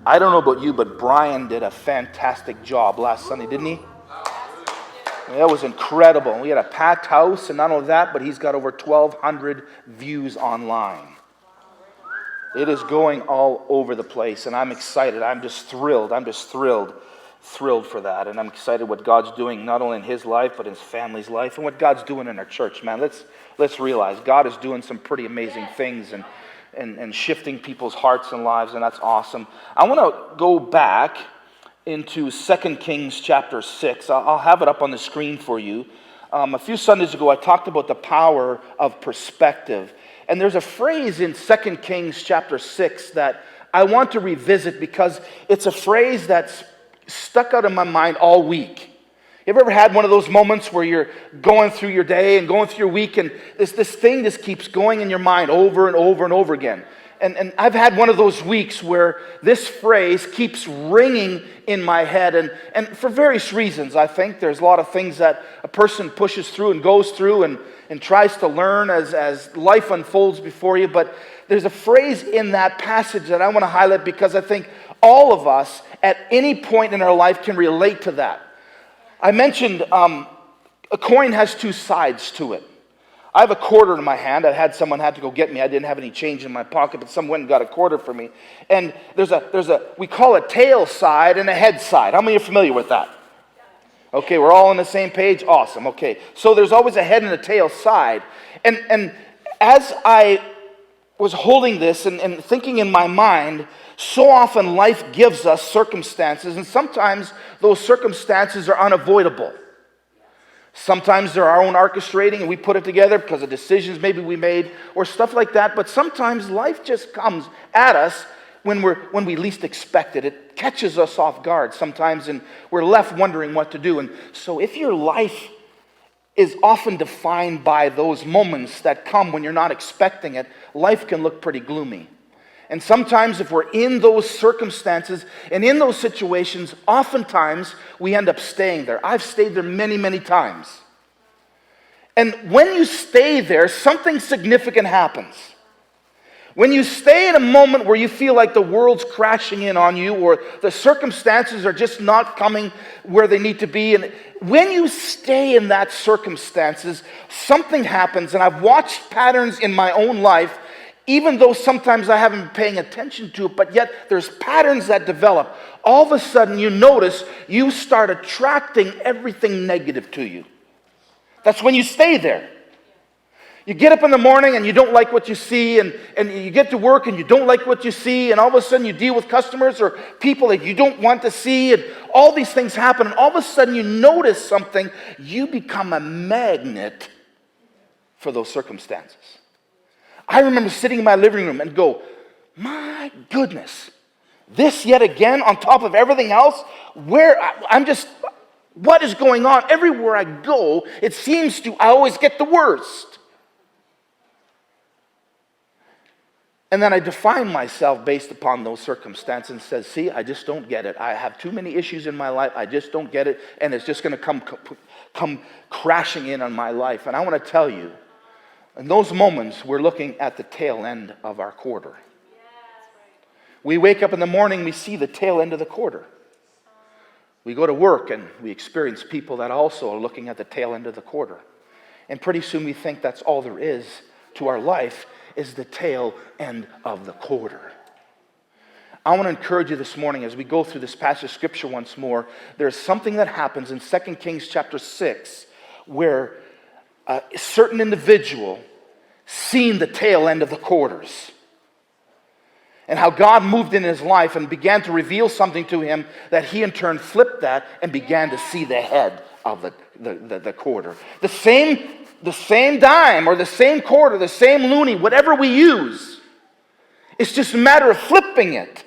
I don't know about you, but Brian did a fantastic job last Sunday, didn't he? That was incredible. We had a packed house, and not only that, but he's got over 1,200 views online. It is going all over the place, and I'm excited. I'm just thrilled. Thrilled for that. And I'm excited what God's doing, not only in his life, but in his family's life, and what God's doing in our church, man. Let's realize God is doing some pretty amazing things and shifting people's hearts and lives, and that's awesome. I want to go back into 2 Kings chapter 6. I'll have it up on the screen for you. A few Sundays ago, I talked about the power of perspective. And there's a phrase in 2 Kings chapter 6 that I want to revisit because it's a phrase that's stuck out in my mind all week. You ever had one of those moments where you're going through your day and going through your week and this thing just keeps going in your mind over and over and over again? And I've had one of those weeks where this phrase keeps ringing in my head, and for various reasons. I think there's a lot of things that a person pushes through and goes through and tries to learn as life unfolds before you. But there's a phrase in that passage that I want to highlight because I think all of us at any point in our life can relate to that. I mentioned a coin has two sides to it. I have a quarter in my hand. Someone had to go get me. I didn't have any change in my pocket, but someone went and got a quarter for me. And we call it tail side and a head side. How many are familiar with that? Okay, we're all on the same page? Awesome, okay. So there's always a head and a tail side. And as I was holding this and thinking in my mind, so often life gives us circumstances, and sometimes those circumstances are unavoidable. Sometimes they're our own orchestrating and we put it together because of decisions maybe we made or stuff like that. But sometimes life just comes at us when we least expect it. It catches us off guard sometimes and we're left wondering what to do. And so if your life is often defined by those moments that come when you're not expecting it, life can look pretty gloomy. And sometimes if we're in those circumstances and in those situations, oftentimes we end up staying there. I've stayed there many, many times. And when you stay there, something significant happens. When you stay in a moment where you feel like the world's crashing in on you or the circumstances are just not coming where they need to be, and when you stay in that circumstances, something happens. And I've watched patterns in my own life, even though sometimes I haven't been paying attention to it, but yet there's patterns that develop. All of a sudden you notice you start attracting everything negative to you. That's when you stay there. You get up in the morning and you don't like what you see, and you get to work and you don't like what you see, and all of a sudden you deal with customers or people that you don't want to see, and all these things happen, and all of a sudden you notice something. You become a magnet for those circumstances. I remember sitting in my living room and go, my goodness, this yet again on top of everything else, what is going on? Everywhere I go, it seems I always get the worst. And then I define myself based upon those circumstances and says, see, I just don't get it. I have too many issues in my life. I just don't get it. And it's just going to come crashing in on my life. And I want to tell you, in those moments, we're looking at the tail end of our quarter. We wake up in the morning, we see the tail end of the quarter. We go to work and we experience people that also are looking at the tail end of the quarter. And pretty soon we think that's all there is to our life, is the tail end of the quarter. I want to encourage you this morning as we go through this passage of Scripture once more. There's something that happens in 2 Kings chapter 6 where a certain individual seen the tail end of the quarters, and how God moved in his life and began to reveal something to him that he in turn flipped that and began to see the head of the quarter. The same dime or the same quarter, the same loonie, whatever we use, it's just a matter of flipping it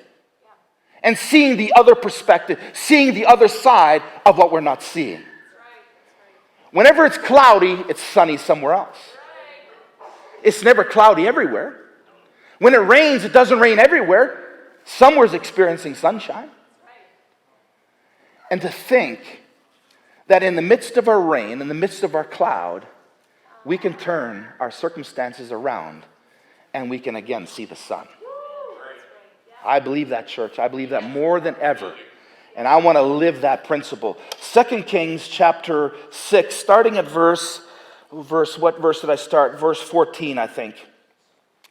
and seeing the other perspective, seeing the other side of what we're not seeing. Whenever it's cloudy, it's sunny somewhere else. It's never cloudy everywhere. When it rains, it doesn't rain everywhere. Somewhere's experiencing sunshine. And to think that in the midst of our rain, in the midst of our cloud, we can turn our circumstances around and we can again see the sun. I believe that, church. I believe that more than ever. And I want to live that principle. 2 Kings chapter 6, starting at what verse did I start? Verse 14, I think.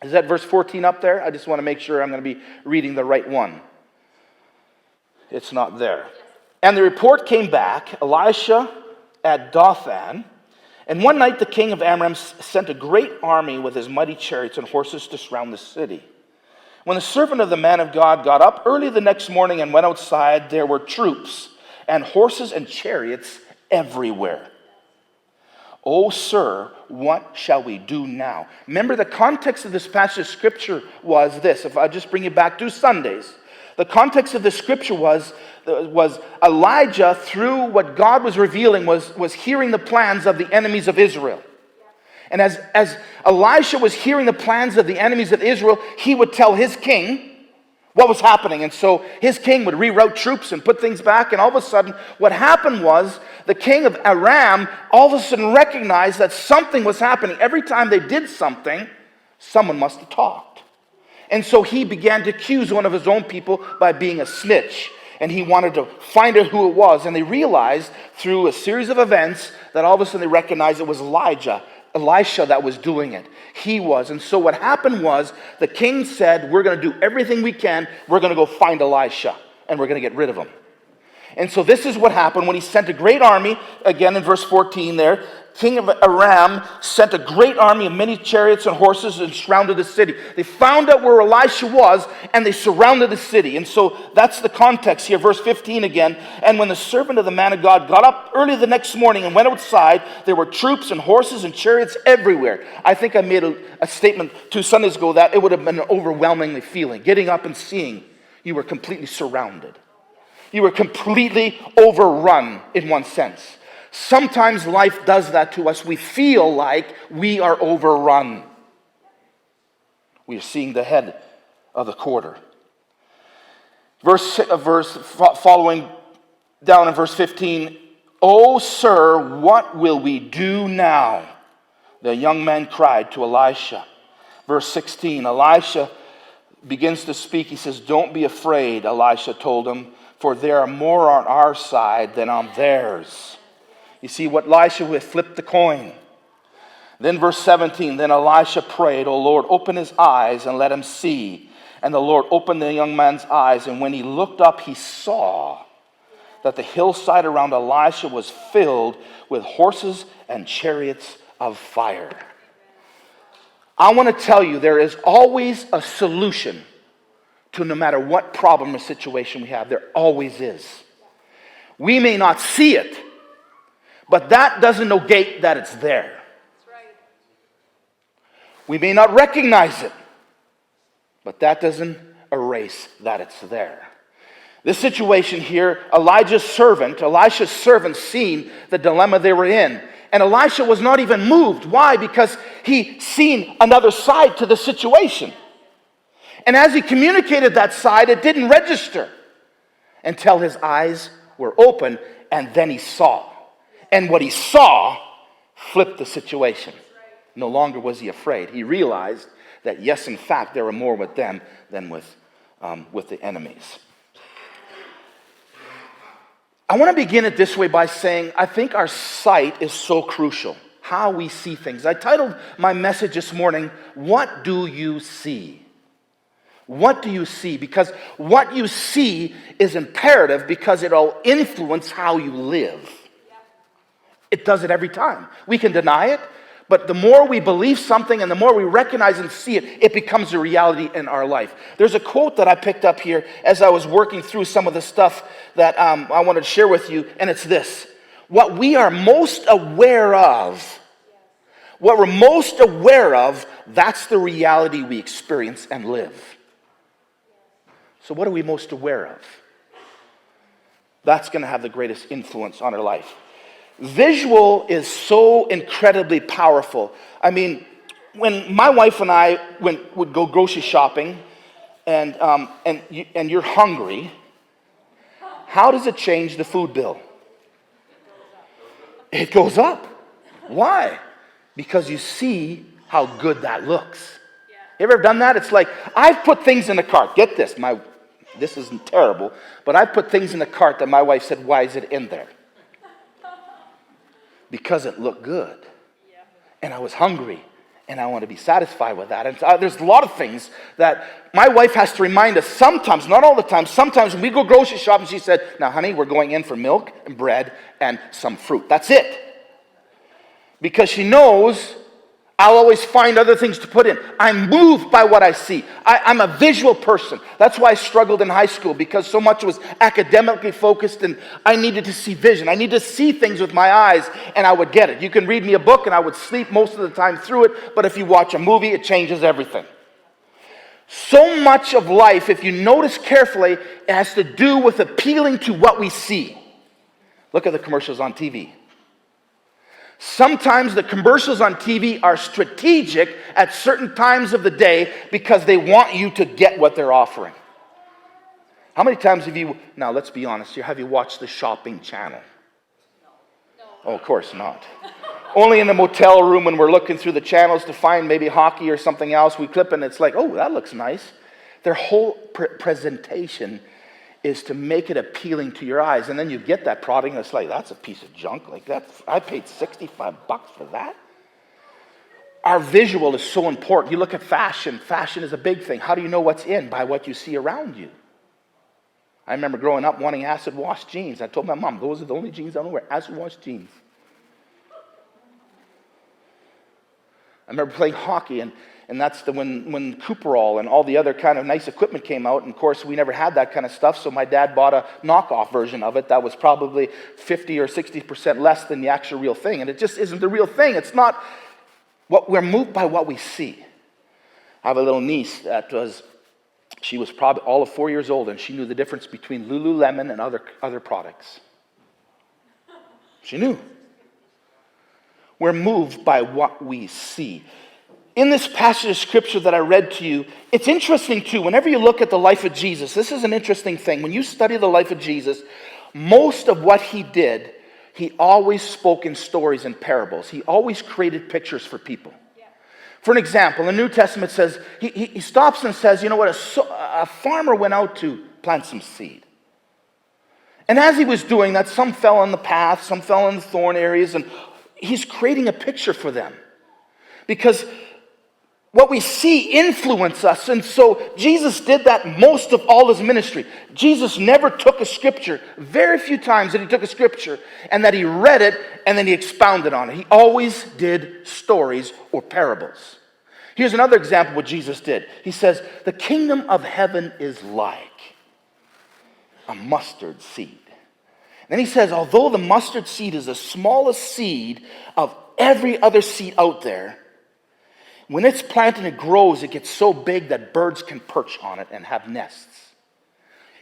Is that verse 14 up there? I just want to make sure I'm going to be reading the right one. It's not there. And the report came back, Elisha at Dothan. And one night the king of Aram sent a great army with his mighty chariots and horses to surround the city. When the servant of the man of God got up early the next morning and went outside, there were troops and horses and chariots everywhere. Oh, sir, what shall we do now? Remember, the context of this passage of scripture was this. If I just bring you back 2 Sundays, the context of the scripture was Elijah, through what God was revealing, was hearing the plans of the enemies of Israel. And as Elisha was hearing the plans of the enemies of Israel, he would tell his king what was happening. And so his king would reroute troops and put things back. And all of a sudden, what happened was the king of Aram all of a sudden recognized that something was happening. Every time they did something, someone must have talked. And so he began to accuse one of his own people by being a snitch. And he wanted to find out who it was. And they realized through a series of events that all of a sudden they recognized it was Elisha that was doing it. He was. And so what happened was the king said, we're going to do everything we can. We're going to go find Elisha and we're going to get rid of him. And so this is what happened when he sent a great army, again in verse 14 there. King of Aram sent a great army of many chariots and horses and surrounded the city. They found out where Elisha was and they surrounded the city. And so that's the context here. Verse 15 again. And when the servant of the man of God got up early the next morning and went outside, there were troops and horses and chariots everywhere. I think I made a statement 2 Sundays ago that it would have been an overwhelmingly feeling. Getting up and seeing you were completely surrounded. You were completely overrun in one sense. Sometimes life does that to us. We feel like we are overrun. We are seeing the head of the quarter. Following down in verse 15, "Oh, sir, what will we do now?" the young man cried to Elisha. Verse 16, Elisha begins to speak. He says, "Don't be afraid," Elisha told him, "for there are more on our side than on theirs." You see what Elisha had flipped the coin. Then verse 17, then Elisha prayed, "O Lord, open his eyes and let him see." And the Lord opened the young man's eyes, and when he looked up, he saw that the hillside around Elisha was filled with horses and chariots of fire. I want to tell you, there is always a solution to no matter what problem or situation we have. There always is. We may not see it, but that doesn't negate that it's there. We may not recognize it, but that doesn't erase that it's there. This situation here, Elisha's servant seen the dilemma they were in. And Elisha was not even moved. Why? Because he seen another side to the situation. And as he communicated that side, it didn't register until his eyes were open, and then he saw. And what he saw flipped the situation. No longer was he afraid. He realized that, yes, in fact, there were more with them than with the enemies. I want to begin it this way by saying I think our sight is so crucial, how we see things. I titled my message this morning, "What Do You See?" What do you see? Because what you see is imperative because it'll influence how you live. It does it every time. We can deny it, but the more we believe something and the more we recognize and see it, it becomes a reality in our life. There's a quote that I picked up here as I was working through some of the stuff that I wanted to share with you, and it's this. What we are most aware of, that's the reality we experience and live. So what are we most aware of? That's going to have the greatest influence on our life. Visual is so incredibly powerful. I mean, when my wife and I would go grocery shopping and you're hungry, how does it change the food bill? It goes up. Why? Because you see how good that looks. You ever done that? It's like, I've put things in the cart. Get this, this isn't terrible, but I've put things in the cart that my wife said, why is it in there? Because it looked good. And I was hungry. And I want to be satisfied with that. And there's a lot of things that my wife has to remind us sometimes, not all the time, sometimes when we go grocery shopping, she said, now honey, we're going in for milk and bread and some fruit. That's it. Because she knows I'll always find other things to put in. I'm moved by what I see. I'm a visual person. That's why I struggled in high school, because so much was academically focused and I needed to see vision. I needed to see things with my eyes and I would get it. You can read me a book and I would sleep most of the time through it, but if you watch a movie, it changes everything. So much of life, if you notice carefully, it has to do with appealing to what we see. Look at the commercials on TV. Sometimes the commercials on TV are strategic at certain times of the day because they want you to get what they're offering. How many times have you, now let's be honest here, have you watched the shopping channel? No. Oh, of course not. Only in the motel room when we're looking through the channels to find maybe hockey or something else, we clip and it's like, oh, that looks nice. Their whole presentation is to make it appealing to your eyes. And then you get that product and it's like, that's a piece of junk. Like that, I paid $65 for that. Our visual is so important. You look at fashion. Fashion is a big thing. How do you know what's in? By what you see around you. I remember growing up wanting acid wash jeans. I told my mom, those are the only jeans I don't wear, acid wash jeans. I remember playing hockey, and that's when Cooperall and all the other kind of nice equipment came out. And of course, we never had that kind of stuff, so my dad bought a knockoff version of it that was probably 50 or 60% less than the actual real thing. And it just isn't the real thing. It's not what we're moved by what we see. I have a little niece she was probably all of 4 years old, and she knew the difference between Lululemon and other products. She knew. We're moved by what we see. In this passage of scripture that I read to you, it's interesting too, whenever you look at the life of Jesus, this is an interesting thing. When you study the life of Jesus, most of what he did, he always spoke in stories and parables. He always created pictures for people. Yeah. For an example, the New Testament says, he stops and says, you know what, a farmer went out to plant some seed. And as he was doing that, some fell on the path, some fell in the thorn areas, and he's creating a picture for them. Because what we see influences us. And so Jesus did that most of all his ministry. Jesus never took a scripture, very few times that he took a scripture, and that he read it and then he expounded on it. He always did stories or parables. Here's another example of what Jesus did. He says, the kingdom of heaven is like a mustard seed. Then he says, although the mustard seed is the smallest seed of every other seed out there, when it's planted and it grows, it gets so big that birds can perch on it and have nests.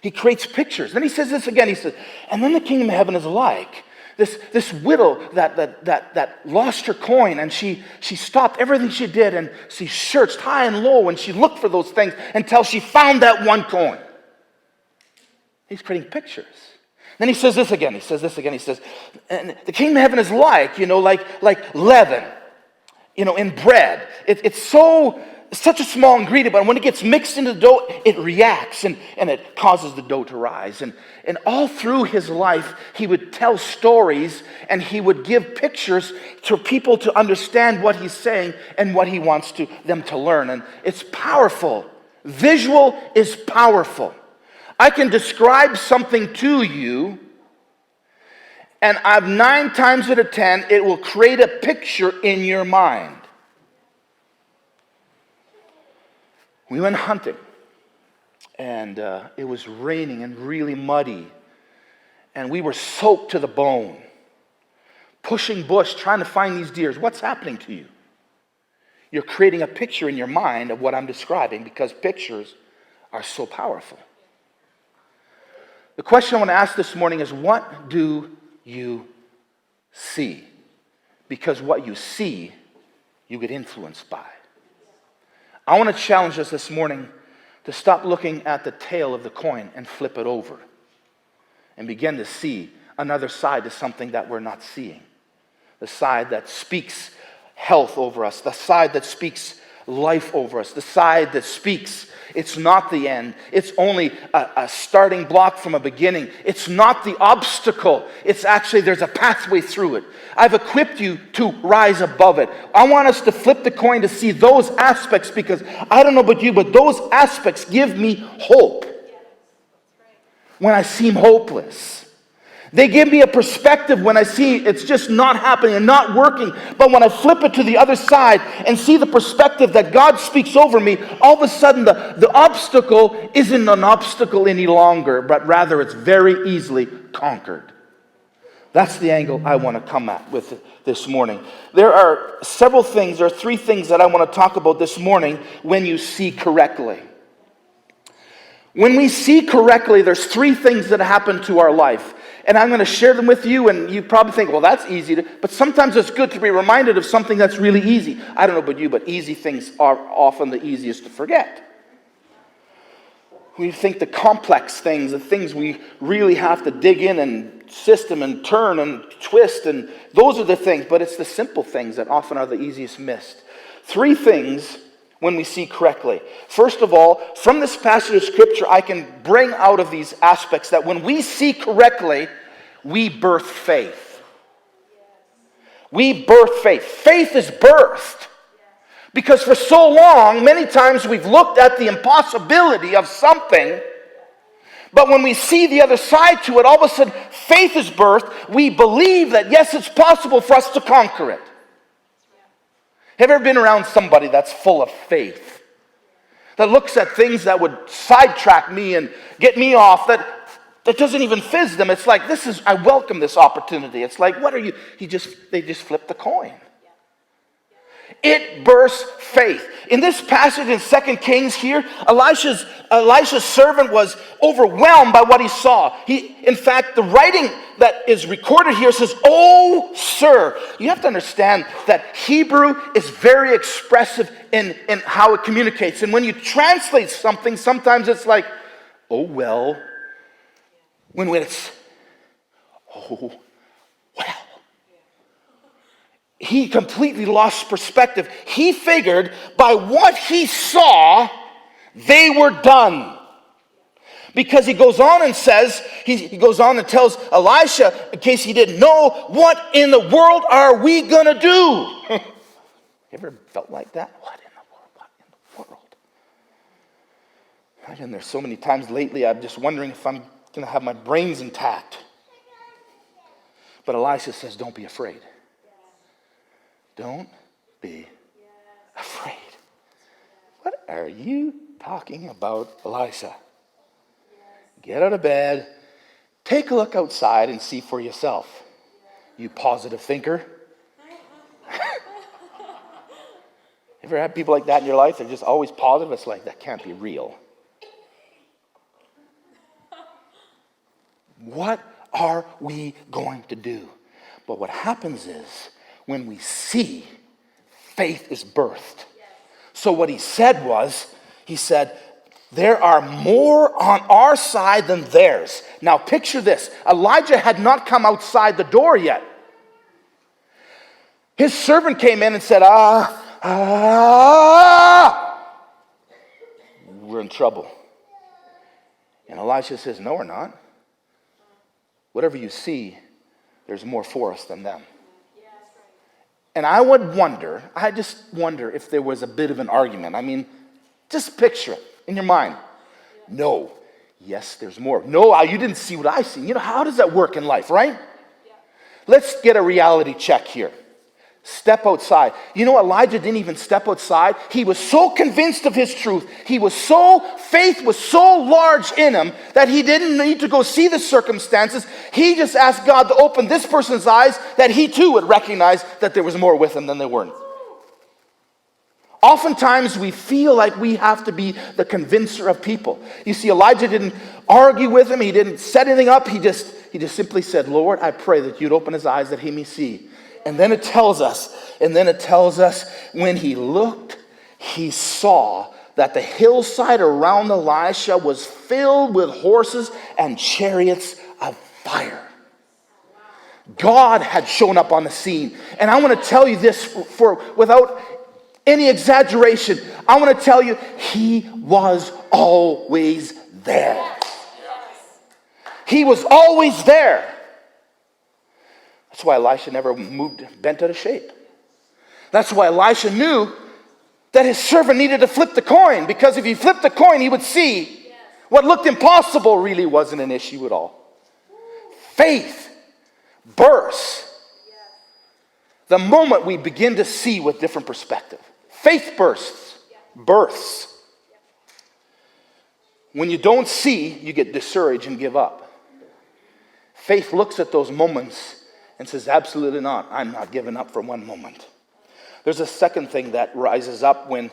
He creates pictures. Then he says this again. He says, and then the kingdom of heaven is like this widow that lost her coin, and she stopped everything she did, and she searched high and low, and she looked for those things until she found that one coin. He's creating pictures. Then he says this again. He says, and the kingdom of heaven is like leaven, in bread. It's such a small ingredient, but when it gets mixed into the dough, it reacts and it causes the dough to rise. And all through his life, he would tell stories and he would give pictures to people to understand what he's saying and what he wants them to learn. And it's powerful. Visual is powerful. I can describe something to you, and 9 times out of 10, it will create a picture in your mind. We went hunting, and it was raining and really muddy, and we were soaked to the bone, pushing bush, trying to find these deers. What's happening to you? You're creating a picture in your mind of what I'm describing because pictures are so powerful. The question I want to ask this morning is, what do you see? Because what you see, you get influenced by. I want to challenge us this morning to stop looking at the tail of the coin and flip it over and begin to see another side to something that we're not seeing. The side that speaks health over us, the side that speaks life over us, the side that speaks. It's not the end. It's only a starting block from a beginning. It's not the obstacle. It's actually, there's a pathway through it. I've equipped you to rise above it. I want us to flip the coin to see those aspects, because I don't know about you, but those aspects give me hope when I seem hopeless. They give me a perspective when I see it's just not happening and not working. But when I flip it to the other side and see the perspective that God speaks over me, all of a sudden the obstacle isn't an obstacle any longer, but rather it's very easily conquered. That's the angle I want to come at with this morning. There are several things, there are three things that I want to talk about this morning when you see correctly. When we see correctly, there's three things that happen to our life. And I'm going to share them with you, and you probably think, well, that's easy. But sometimes it's good to be reminded of something that's really easy. I don't know about you, but easy things are often the easiest to forget. We think the complex things, the things we really have to dig in and system and turn and twist, and those are the things, but it's the simple things that often are the easiest missed. Three things when we see correctly. First of all, from this passage of Scripture, I can bring out of these aspects that when we see correctly, we birth faith. We birth faith. Faith is birthed. Because for so long, many times we've looked at the impossibility of something, but when we see the other side to it, all of a sudden, faith is birthed. We believe that, yes, it's possible for us to conquer it. Have you ever been around somebody that's full of faith? That looks at things that would sidetrack me and get me off, that doesn't even fizz them. It's like, I welcome this opportunity. It's like, what are you? They just flip the coin. It bursts faith. In this passage in 2 Kings here, Elisha's servant was overwhelmed by what he saw. In fact, the writing that is recorded here says, "Oh, sir." You have to understand that Hebrew is very expressive in how it communicates. And when you translate something, sometimes it's like, "Oh, well." When it's, "Oh, well." He completely lost perspective. He figured by what he saw, they were done. Because he goes on and says, he goes on and tells Elisha, in case he didn't know, "What in the world are we going to do?" Ever felt like that? What in the world? What in the world? And there's so many times lately I'm just wondering if I'm going to have my brains intact. But Elisha says, "Don't be afraid. Don't be afraid." What are you talking about, Elisha? Get out of bed, take a look outside and see for yourself. You positive thinker. Ever had people like that in your life? They're just always positive. It's like, that can't be real. What are we going to do? But what happens is, when we see, faith is birthed. So what he said was, there are more on our side than theirs. Now picture this. Elijah had not come outside the door yet. His servant came in and said, we're in trouble. And Elisha says, "No, we're not. Whatever you see, there's more for us than them." And I just wonder if there was a bit of an argument. I mean, just picture it in your mind. No. Yes, there's more. No, you didn't see what I see. You know, how does that work in life, right? Yeah. Let's get a reality check here. Step outside. You know, Elijah didn't even step outside. He was so convinced of his truth. Faith was so large in him that he didn't need to go see the circumstances. He just asked God to open this person's eyes, that he too would recognize that there was more with him than there weren't. Oftentimes we feel like we have to be the convincer of people. You see, Elijah didn't argue with him. He didn't set anything up. He just simply said, "Lord, I pray that you'd open his eyes that he may see." And then it tells us, when he looked, he saw that the hillside around Elisha was filled with horses and chariots of fire. God had shown up on the scene. And I want to tell you this without any exaggeration. I want to tell you, he was always there. He was always there. That's why Elisha never bent out of shape. That's why Elisha knew that his servant needed to flip the coin, because if he flipped the coin, he would see what looked impossible really wasn't an issue at all. Faith bursts the moment we begin to see with different perspective. Faith births. When you don't see, you get discouraged and give up. Faith looks at those moments and says, absolutely not. I'm not giving up for one moment. There's a second thing that rises up when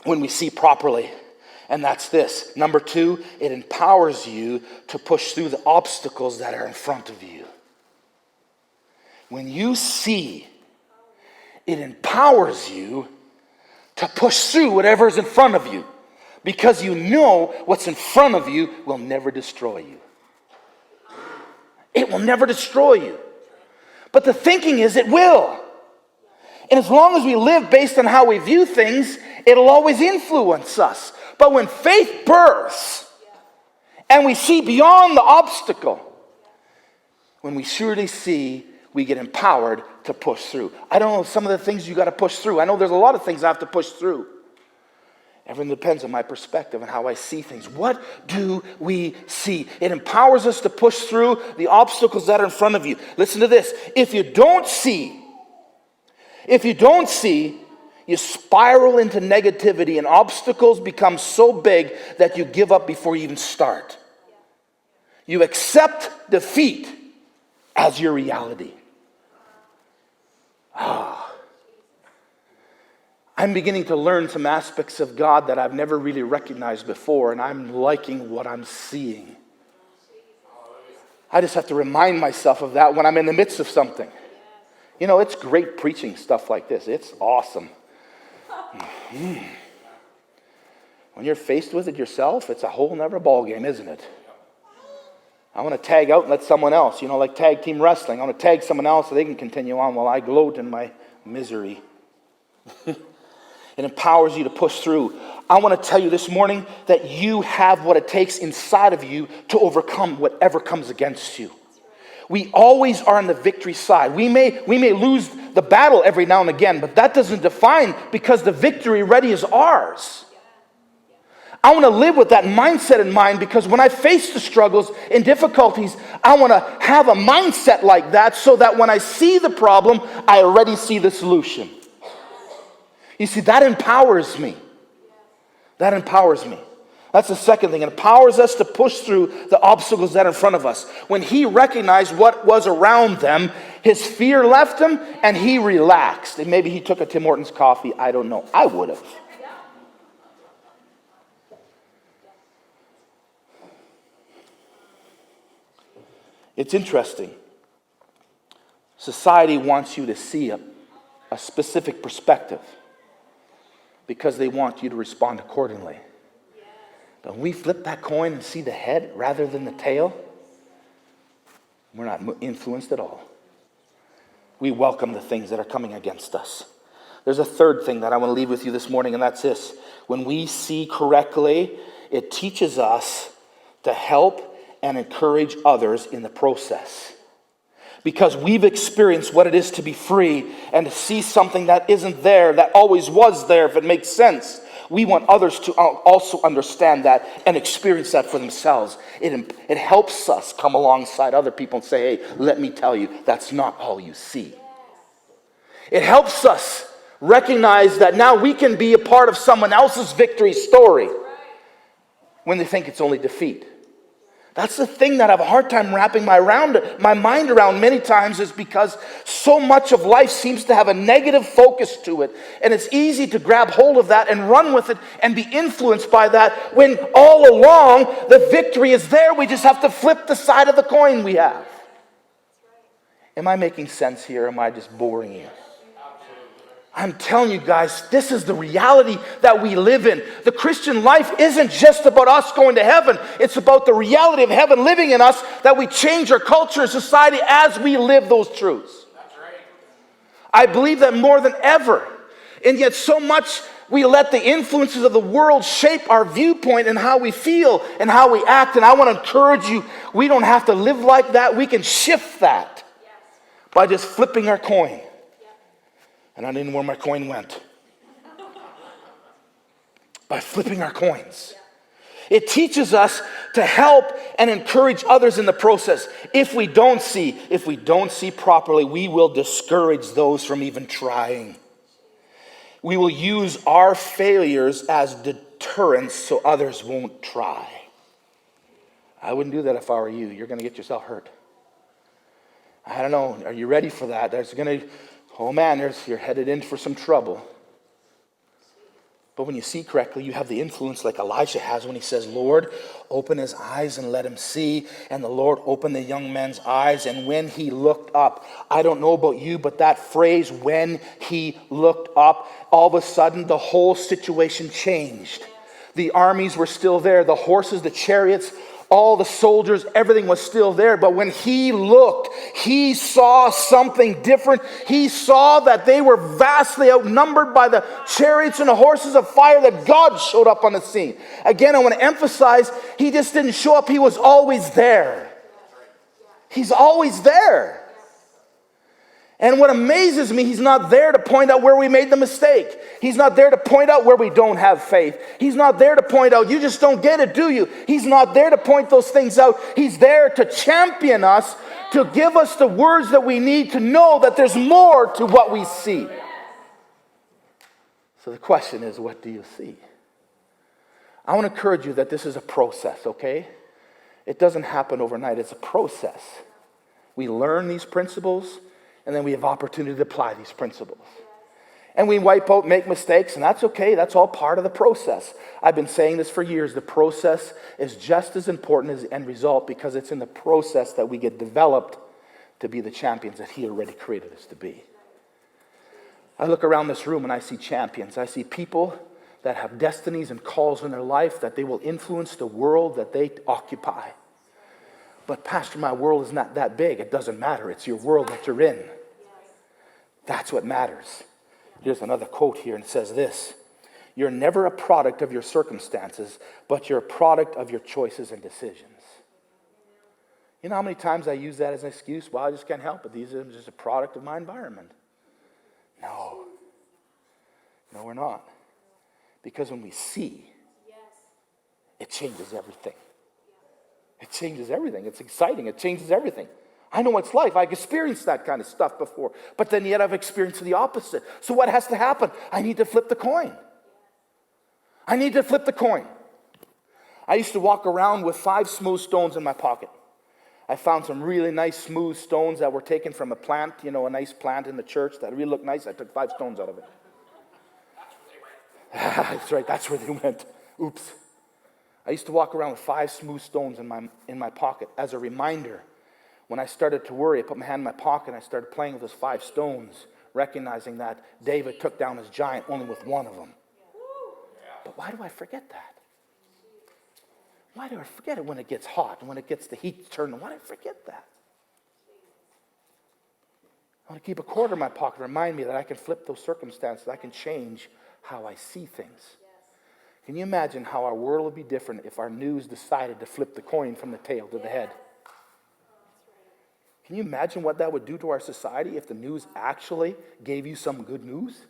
we see properly, and that's this. Number 2, it empowers you to push through the obstacles that are in front of you. When you see, it empowers you to push through whatever is in front of you, because you know what's in front of you will never destroy you. It will never destroy you. But the thinking is it will. And as long as we live based on how we view things, it'll always influence us. But when faith births and we see beyond the obstacle, when we surely see, we get empowered to push through. I don't know some of the things you got to push through. I know there's a lot of things I have to push through. Everything depends on my perspective and how I see things. What do we see? It empowers us to push through the obstacles that are in front of you. Listen to this. If you don't see, you spiral into negativity, and obstacles become so big that you give up before you even start. You accept defeat as your reality. I'm beginning to learn some aspects of God that I've never really recognized before, and I'm liking what I'm seeing. I just have to remind myself of that when I'm in the midst of something. You know, it's great preaching stuff like this. It's awesome. When you're faced with it yourself, it's a whole nother ballgame, isn't it? I want to tag out and let someone else, like tag team wrestling. I want to tag someone else so they can continue on while I gloat in my misery. It empowers you to push through. I want to tell you this morning that you have what it takes inside of you to overcome whatever comes against you. We always are on the victory side. We may lose the battle every now and again, but that doesn't define, because the victory ready is ours. I want to live with that mindset in mind, because when I face the struggles and difficulties, I want to have a mindset like that so that when I see the problem, I already see the solution. You see, that empowers me. That empowers me. That's the second thing. It empowers us to push through the obstacles that are in front of us. When he recognized what was around them, his fear left him and he relaxed. And maybe he took a Tim Hortons coffee. I don't know. I would have. It's interesting. Society wants you to see a specific perspective because they want you to respond accordingly. But when we flip that coin and see the head rather than the tail, we're not influenced at all. We welcome the things that are coming against us. There's a third thing that I want to leave with you this morning, and that's this. When we see correctly, it teaches us to help and encourage others in the process. Because we've experienced what it is to be free and to see something that isn't there, that always was there, if it makes sense. We want others to also understand that and experience that for themselves. It helps us come alongside other people and say, hey, let me tell you, that's not all you see. It helps us recognize that now we can be a part of someone else's victory story when they think it's only defeat. That's the thing that I have a hard time wrapping my mind around many times, is because so much of life seems to have a negative focus to it. And it's easy to grab hold of that and run with it and be influenced by that, when all along the victory is there. We just have to flip the side of the coin we have. Am I making sense here? Or am I just boring you? I'm telling you guys, this is the reality that we live in. The Christian life isn't just about us going to heaven. It's about the reality of heaven living in us, that we change our culture and society as we live those truths. That's right. I believe that more than ever, And yet so much we let the influences of the world shape our viewpoint and how we feel and how we act. And I want to encourage you, we don't have to live like that. We can shift that by just flipping our coin. And I didn't know where my coin went. By flipping our coins. It teaches us to help and encourage others in the process. If we don't see properly, we will discourage those from even trying. We will use our failures as deterrence so others won't try. I wouldn't do that if I were you. You're going to get yourself hurt. I don't know. Are you ready for that? You're headed in for some trouble. But when you see correctly, you have the influence like Elijah has when he says, Lord, open his eyes and let him see. And the Lord opened the young man's eyes. And when he looked up, I don't know about you, but that phrase, when he looked up, all of a sudden the whole situation changed. The armies were still there. The horses, the chariots, all the soldiers, everything was still there. But when he looked, he saw something different. He saw that they were vastly outnumbered by the chariots and the horses of fire, that God showed up on the scene. Again, I want to emphasize, he just didn't show up. He was always there. He's always there. And what amazes me, he's not there to point out where we made the mistake. He's not there to point out where we don't have faith. He's not there to point out, you just don't get it, do you? He's not there to point those things out. He's there to champion us, to give us the words that we need to know that there's more to what we see. So the question is, what do you see? I want to encourage you that this is a process, okay? It doesn't happen overnight. It's a process. We learn these principles, and then we have opportunity to apply these principles. And we wipe out, make mistakes, and that's okay. That's all part of the process. I've been saying this for years. The process is just as important as the end result, because it's in the process that we get developed to be the champions that he already created us to be. I look around this room and I see champions. I see people that have destinies and calls in their life that they will influence the world that they occupy. But Pastor, my world is not that big. It doesn't matter. It's your world that you're in. That's what matters. Here's another quote here, and it says this: you're never a product of your circumstances, but you're a product of your choices and decisions. You know how many times I use that as an excuse? Well, I just can't help it. These are just a product of my environment. No, we're not. Because when we see, it changes everything. It changes everything. It's exciting. It changes everything. I know it's life. I've experienced that kind of stuff before. But then yet I've experienced the opposite. So what has to happen? I need to flip the coin. I need to flip the coin. I used to walk around with 5 smooth stones in my pocket. I found some really nice smooth stones that were taken from a plant, a nice plant in the church that really looked nice. I took 5 stones out of it. That's right. That's where they went. Oops. I used to walk around with 5 smooth stones in my pocket as a reminder. When I started to worry, I put my hand in my pocket and I started playing with those 5 stones, recognizing that David took down his giant only with 1 of them. But why do I forget that? Why do I forget it when it gets hot and when it gets the heat turning? Why do I forget that? I want to keep a quarter in my pocket to remind me that I can flip those circumstances. I can change how I see things. Can you imagine how our world would be different if our news decided to flip the coin from the tail to the head? Can you imagine what that would do to our society if the news actually gave you some good news?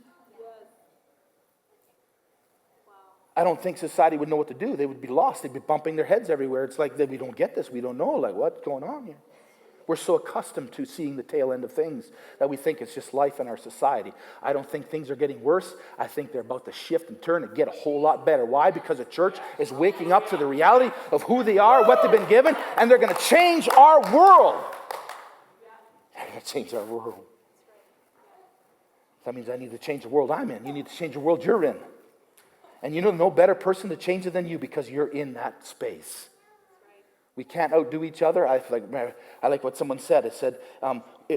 I don't think society would know what to do. They would be lost. They'd be bumping their heads everywhere. It's like we don't get this. We don't know. Like, what's going on here? We're so accustomed to seeing the tail end of things that we think it's just life in our society. I don't think things are getting worse. I think they're about to shift and turn and get a whole lot better. Why? Because the church is waking up to the reality of who they are, what they've been given, and they're going to change our world. They're going to change our world. That means I need to change the world I'm in. You need to change the world you're in. And you know no better person to change it than you, because you're in that space. We can't outdo each other. I like what someone said. It said,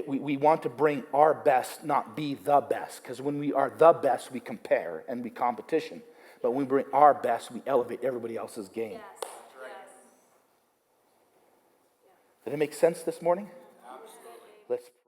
we want to bring our best, not be the best. Because when we are the best, we compare and we competition. But when we bring our best, we elevate everybody else's game. Yes. Did it make sense this morning? Absolutely. Let's